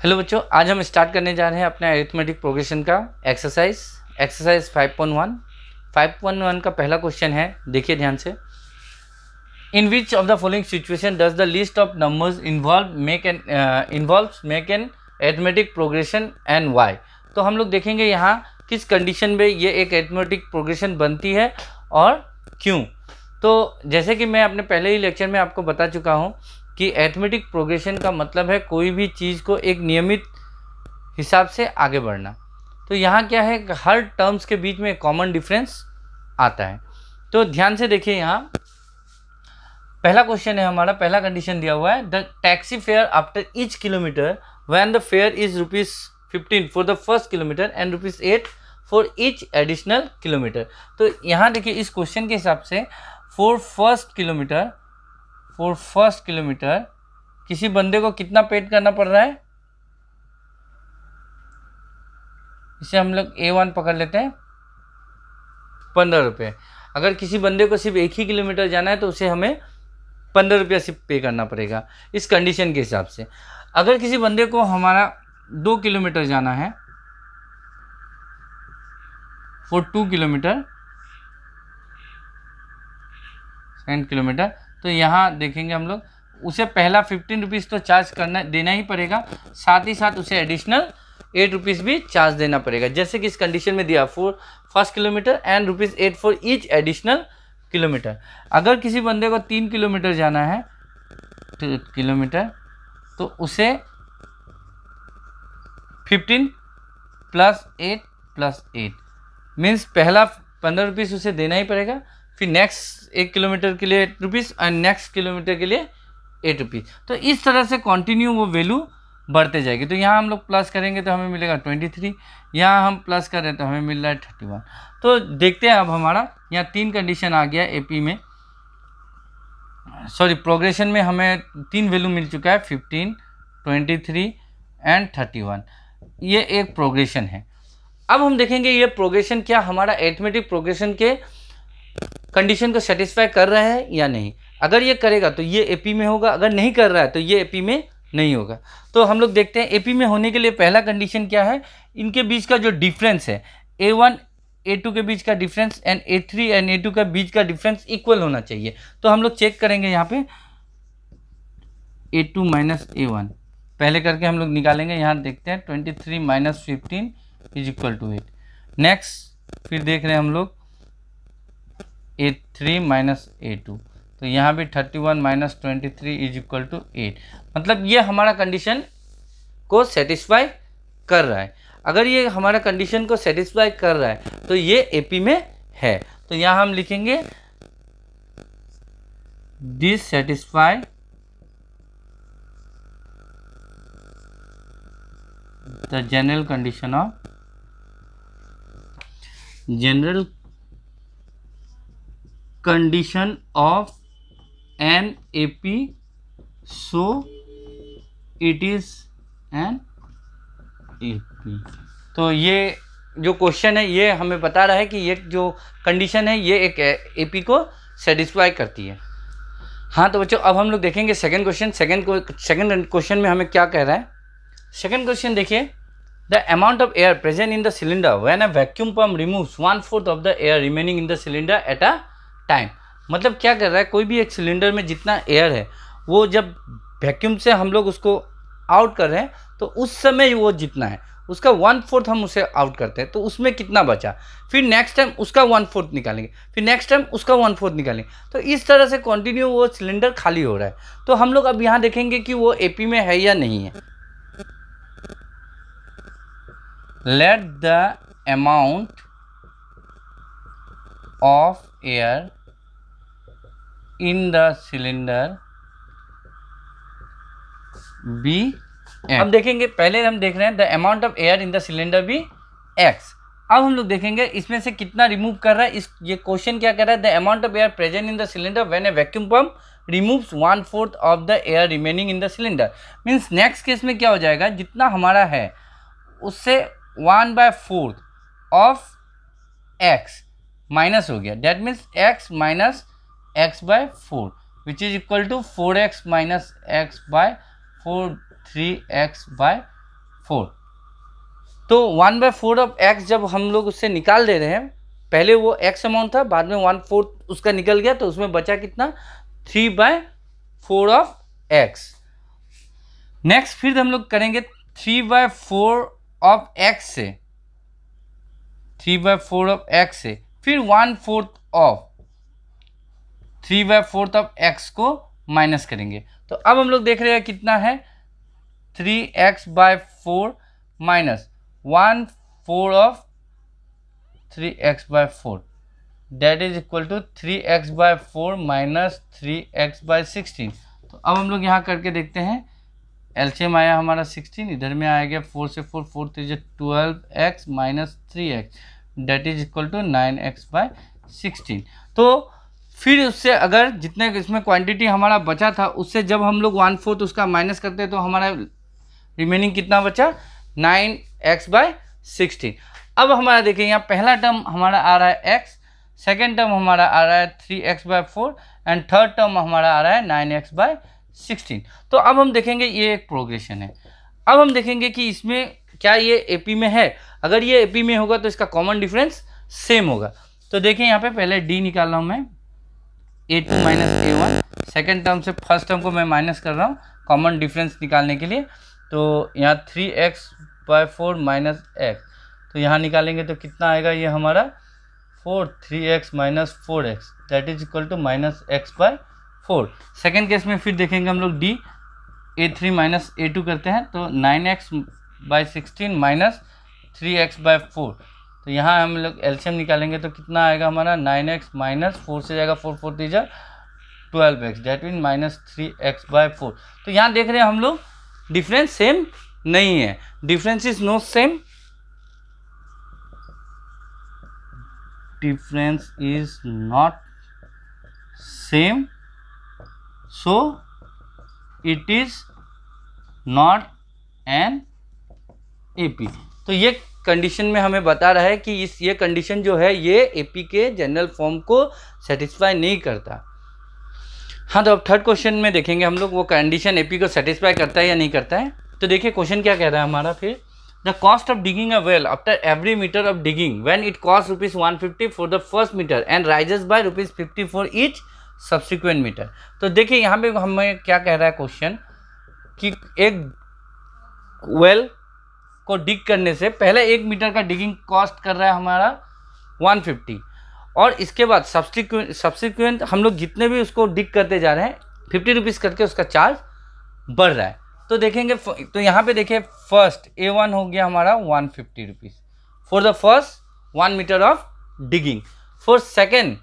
Hello बच्चों, आज हम स्टार्ट करने जा रहे हैं अपने अरिथमेटिक प्रोग्रेशन का एक्सरसाइज 5.1 का पहला क्वेश्चन है। देखिए ध्यान से। In which of the following situation does the list of numbers involves make an arithmetic progression and why. तो हम लोग देखेंगे यहाँ किस कंडीशन में ये एक अरिथमेटिक प्रोग्रेशन बनती है और क्यों। तो जैसे कि मैं अपने पहले ही लेक्चर में आपको बता चुका हूँ कि अरिथमेटिक प्रोग्रेशन का मतलब है कोई भी चीज़ को एक नियमित हिसाब से आगे बढ़ना। तो यहाँ क्या है, हर टर्म्स के बीच में कॉमन डिफरेंस आता है। तो ध्यान से देखिए, यहाँ पहला क्वेश्चन है हमारा, पहला कंडीशन दिया हुआ है the taxi fare after each kilometre when the fair is ₹15 for the first kilometre and ₹8 for each additional kilometre. तो यहाँ देखिए इस क्वेश्चन के हिसाब से फॉर फर्स्ट किलोमीटर किसी बंदे को कितना पेड करना पड़ रहा है, इसे हम लोग A1 पकड़ लेते हैं, ₹15। अगर किसी बंदे को सिर्फ 1 ही किलोमीटर जाना है तो उसे हमें ₹15 सिर्फ पे करना पड़ेगा इस कंडीशन के हिसाब से। अगर किसी बंदे को हमारा 2 किलोमीटर जाना है फॉर 2 किलोमीटर तो यहाँ देखेंगे हम लोग उसे पहला ₹15 तो चार्ज देना ही पड़ेगा, साथ ही साथ उसे एडिशनल ₹8 भी चार्ज देना पड़ेगा, जैसे कि इस कंडीशन में दिया for first kilometre and ₹8 for each additional kilometre. अगर किसी बंदे को 3 किलोमीटर जाना है तो उसे 15 + 8 + 8 मीन्स पहला ₹15 उसे देना ही पड़ेगा, फिर नेक्स्ट 1 किलोमीटर के लिए ₹8 और नेक्स्ट किलोमीटर के लिए ₹8। तो इस तरह से कंटिन्यू वो वैल्यू बढ़ते जाएगी। तो यहाँ हम लोग प्लस करेंगे तो हमें मिलेगा 23, यहाँ हम प्लस करें तो हमें मिल रहा है 31। तो देखते हैं अब हमारा यहाँ 3 कंडीशन आ गया एपी में, सॉरी प्रोग्रेशन में हमें 3 वैल्यू मिल चुका है 15, 23 एंड 31। ये एक प्रोग्रेशन है। अब हम देखेंगे ये प्रोग्रेशन क्या हमारा अरिथमेटिक प्रोग्रेशन के कंडीशन को सेटिस्फाई कर रहा है या नहीं। अगर ये करेगा तो ये एपी में होगा, अगर नहीं कर रहा है तो ये एपी में नहीं होगा। तो हम लोग देखते हैं एपी में होने के लिए पहला कंडीशन क्या है, इनके बीच का जो डिफरेंस है A1 A2 के बीच का difference and A3 and A2 का बीच का डिफरेंस इक्वल होना चाहिए। तो हम लोग चेक करेंगे यहाँ पे A2 - A1 पहले करके हम लोग निकालेंगे। यहाँ देखते हैं 23 - 15 = 8। नेक्स्ट फिर देख रहे हैं हम लोग A3 - A2, तो यहाँ भी 31 - 23 = 8। मतलब ये हमारा कंडीशन को सेटिस्फाई कर रहा है। अगर ये हमारा कंडीशन को सेटिस्फाई कर रहा है तो ये एपी में है। तो यहाँ हम लिखेंगे this satisfy the general condition of an AP, so it is an AP. तो ये जो क्वेश्चन है ये हमें बता रहा है कि ये जो कंडीशन है ये एक एपी को सेटिस्फाई करती है। हाँ तो बच्चों अब हम लोग देखेंगे सेकंड क्वेश्चन। सेकंड क्वेश्चन में हमें क्या कह रहा है। सेकंड क्वेश्चन देखिए, the amount of air present in the cylinder when a vacuum pump removes 1/4 of the air remaining in the cylinder at a time. मतलब क्या कर रहा है, कोई भी एक सिलेंडर में जितना एयर है वो जब वैक्यूम से हम लोग उसको आउट कर रहे हैं तो उस समय वो जितना है उसका 1/4 हम उसे आउट करते हैं, तो उसमें कितना बचा, फिर नेक्स्ट टाइम उसका 1/4 निकालेंगे, फिर नेक्स्ट टाइम उसका 1/4 निकालेंगे। तो इस तरह से कंटिन्यू वो सिलेंडर खाली हो रहा है। तो हम लोग अब यहाँ देखेंगे कि वो एपी में है या नहीं है। Let the amount of air in the cylinder B. अब देखेंगे, पहले हम देख रहे हैं the amount of air in the cylinder B x। अब हम लोग देखेंगे इसमें से कितना रिमूव कर रहा है। ये क्वेश्चन क्या कर रहा है, the amount of air present in the cylinder when A vacuum pump removes 1/4 of the air remaining in the cylinder. Means next case में क्या हो जाएगा, जितना हमारा है उससे 1/4 ऑफ x माइनस हो गया, that means x minus x/4 which is equal to 4x minus x by 4 3x by 4। तो 1/4 ऑफ x जब हम लोग उससे निकाल दे रहे हैं, पहले वो x अमाउंट था, बाद में 1/4 उसका निकल गया, तो उसमें बचा कितना 3/4 ऑफ x। नेक्स्ट फिर हम लोग करेंगे 3/4 ऑफ x से, 3/4 ऑफ x से फिर 1/4 ऑफ 3/4 ऑफ x को माइनस करेंगे। तो अब हम लोग देख रहे हैं कितना है 3x/4 minus 1/4 of 3x/4 that is equal to 3x/4 minus 3x/16। तो अब हम लोग यहाँ करके देखते हैं, एलसीएम आया हमारा 16, इधर में आया गया 4 से 4, 4 3 12x minus 3x that is equal to 9x/16। तो फिर उससे अगर जितने इसमें क्वांटिटी हमारा बचा था उससे जब हम लोग 1/4 उसका माइनस करते हैं तो हमारा रिमेनिंग कितना बचा 9x/16। अब हमारा देखिए यहाँ पहला टर्म हमारा आ रहा है x, सेकेंड टर्म हमारा आ रहा है 3x/4 एंड थर्ड टर्म हमारा आ रहा है 9x/16। तो अब हम देखेंगे ये एक प्रोग्रेशन है। अब हम देखेंगे कि इसमें क्या ये एपी में है। अगर ये एपी में होगा तो इसका कॉमन डिफरेंस सेम होगा। तो देखिए यहाँ पे पहले डी निकाल रहा हूँ मैं, a2 minus a1, second term से फर्स्ट टर्म को मैं माइनस कर रहा हूँ कॉमन डिफरेंस निकालने के लिए। तो यहाँ 3x/4 माइनस x, तो यहाँ निकालेंगे तो कितना आएगा ये हमारा 3x minus 4x that is equal to minus x/4। Second case में फिर देखेंगे हम लोग d a3 माइनस a2 करते हैं, तो 9x/16 माइनस 3x/4। तो यहाँ हम लोग एलसीएम निकालेंगे तो कितना आएगा हमारा 9x माइनस 4 से जाएगा 4 4 3 12x that mean minus 3x/4। तो यहाँ देख रहे हैं हम लोग डिफरेंस सेम नहीं है, difference is no same, difference is not same, so it is not an AP। तो ये कंडीशन में हमें बता रहा है कि ये कंडीशन जो है ये AP के जनरल फॉर्म को सेटिस्फाई नहीं करता। हाँ, तो अब थर्ड क्वेश्चन में देखेंगे हम लोग वो कंडीशन AP को सेटिस्फाई करता है या नहीं करता है। तो देखिए क्वेश्चन क्या कह रहा है हमारा फिर, The cost of digging a well after every meter of digging when it costs rupees 150 for the first meter and rises by rupees 50 for each subsequent meter। तो देखिए यहाँ पे हमें क्या कह रहा है क्वेश्चन कि एक वेल को डिग करने से पहले 1 मीटर का डिगिंग कॉस्ट कर रहा है हमारा 150 और इसके बाद सब्सिक्वेंट हम लोग जितने भी उसको डिग करते जा रहे हैं 50 रुपीज़ करके उसका चार्ज बढ़ रहा है। तो देखेंगे, तो यहाँ पे देखिए फर्स्ट A1 हो गया हमारा 150 rupees for the first 1 meter of digging. For second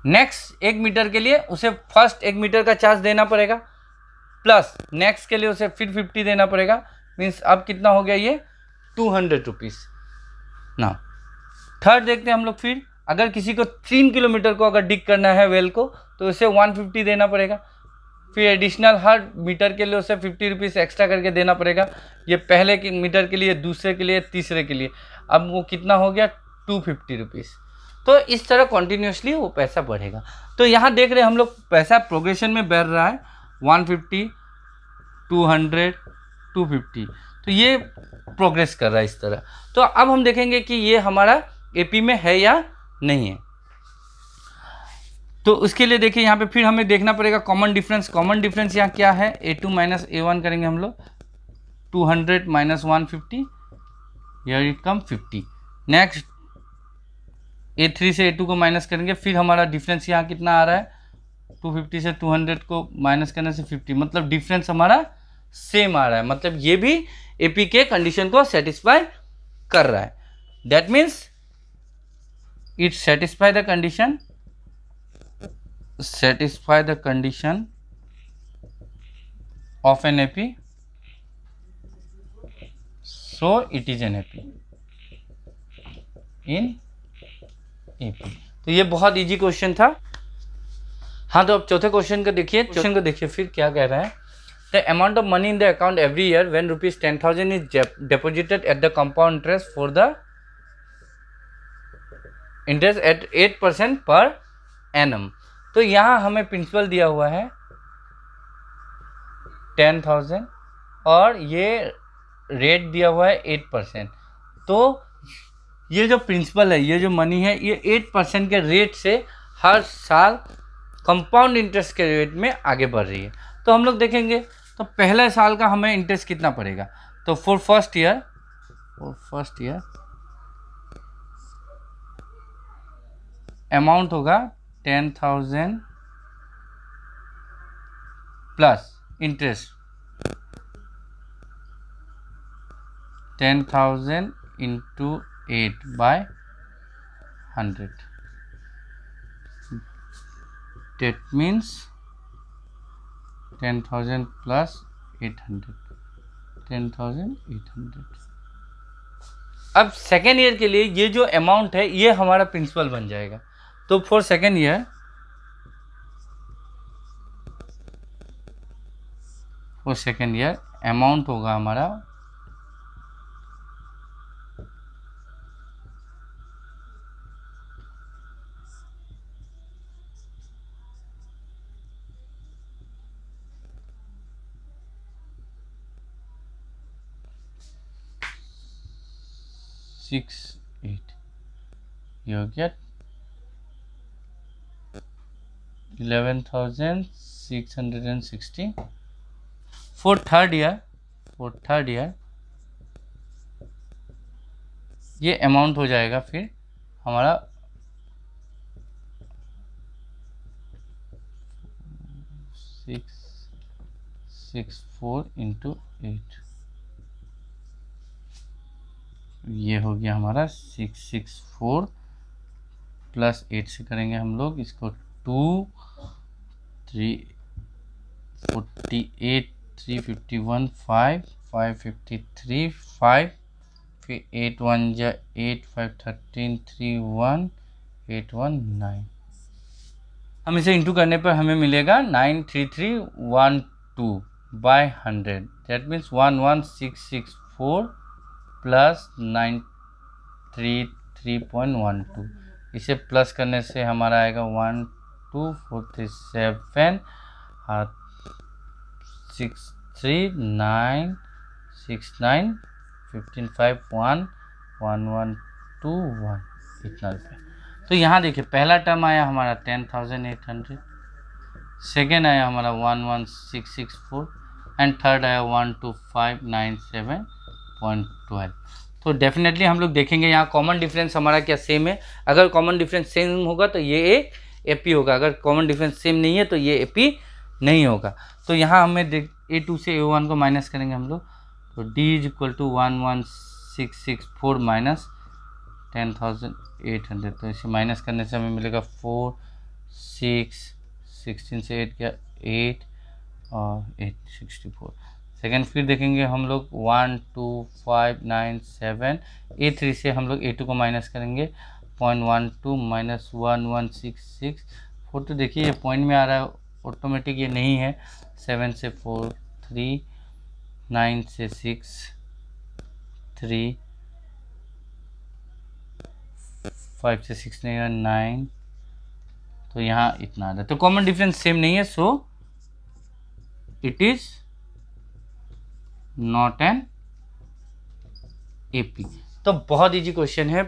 next 1 meter के लिए उसे फर्स्ट 1 मीटर का चार्ज देना पड़ेगा, प्लस नेक्स्ट के लिए उसे फिर 50 देना पड़ेगा। मीन्स अब कितना हो गया ये 200 रुपीज़ ना। थर्ड देखते हैं हम लोग, फिर अगर किसी को 3 किलोमीटर को अगर डिग करना है वेल को तो उसे 150 देना पड़ेगा, फिर एडिशनल हर मीटर के लिए उसे 50 रुपीज़ एक्स्ट्रा करके देना पड़ेगा। ये पहले के मीटर के लिए, दूसरे के लिए, तीसरे के लिए, अब वो कितना हो गया 250 रुपीज़। तो इस तरह कॉन्टीन्यूसली वो पैसा बढ़ेगा। तो यहाँ देख रहे हैं हम लोग पैसा प्रोग्रेशन में बढ़ रहा है 150 200 250, तो ये प्रोग्रेस कर रहा है इस तरह। तो अब हम देखेंगे कि ये हमारा एपी में है या नहीं है। तो उसके लिए देखिए यहाँ पे फिर हमें देखना पड़ेगा कॉमन डिफरेंस। कॉमन डिफरेंस यहाँ क्या है, A2 माइनस A1 करेंगे हम लोग, 200 minus 150, here it come 50। Next A3 से A2 को माइनस करेंगे, फिर हमारा डिफरेंस यहाँ कितना आ रहा है 250 से 200 को माइनस करने से 50, मतलब डिफरेंस हमारा सेम आ रहा है, मतलब ये भी AP के कंडीशन को सेटिस्फाई कर रहा है। That means it satisfy the condition, satisfy the condition of an AP, so it is an AP in AP। तो ये बहुत इजी क्वेश्चन था। हाँ, तो अब चौथे क्वेश्चन को देखिए, क्वेश्चन को देखिए फिर क्या कह रहा है। The amount of money in the account every year when rupees 10,000 is deposited at the compound interest for the interest at 8% per annum। तो यहाँ हमें प्रिंसिपल दिया हुआ है 10,000 और ये रेट दिया हुआ है 8%। तो ये जो प्रिंसिपल है, ये जो मनी है, ये 8% के रेट से हर साल कंपाउंड इंटरेस्ट के रेट में आगे बढ़ रही है। तो हम लोग देखेंगे तो पहले साल का हमें इंटरेस्ट कितना पड़ेगा। तो फॉर फर्स्ट ईयर अमाउंट होगा 10,000 plus interest 10,000 into 8/100, that means 10,000 plus 800, 10,800। अब सेकेंड ईयर के लिए ये जो अमाउंट है ये हमारा प्रिंसिपल बन जाएगा। तो फॉर सेकेंड ईयर अमाउंट होगा हमारा 68, you get 11,660। For third year ये अमाउंट हो जाएगा फिर हमारा 664 इंटू 8, ये हो गया हमारा 664 प्लस 8 से करेंगे हम लोग इसको 2 3 48 351 5 553 5, फिर 8 1 जा 8 5 13 3 1 8 1 9। हम इसे इंटू करने पर हमें मिलेगा 93312/100, दैट मीन्स 11664 प्लस 933.12। इसे प्लस करने से हमारा आएगा 12437 63969 15511121 इतना रुपये। तो यहाँ देखिए पहला टर्म आया हमारा 10,800, सेकेंड आया हमारा 11664 एंड थर्ड आया 12597.12। तो डेफिनेटली हम लोग देखेंगे यहाँ कॉमन डिफरेंस हमारा क्या सेम है। अगर कॉमन डिफरेंस सेम होगा तो ये एक एपी होगा, अगर कॉमन डिफरेंस सेम नहीं है तो ये एपी नहीं होगा। तो यहाँ हमें A2 से A1 को माइनस करेंगे हम लोग, तो D is equal to 11664 minus 10,800। तो इसे माइनस करने से हमें मिलेगा 4 6 16 से 8 क्या 8 और 864। सेकेंड फिर देखेंगे हम लोग 12597 A3 से हम लोग A2 को माइनस करेंगे 0.12 माइनस 1166। तो देखिए ये पॉइंट में आ रहा है ऑटोमेटिक, ये नहीं है। 7 से 4 3 9 से 6 3 5 से 6 नहीं 9, तो यहाँ इतना आ रहा है। तो कॉमन डिफरेंस सेम नहीं है, so it is not an AP. तो बहुत इजी क्वेश्चन है।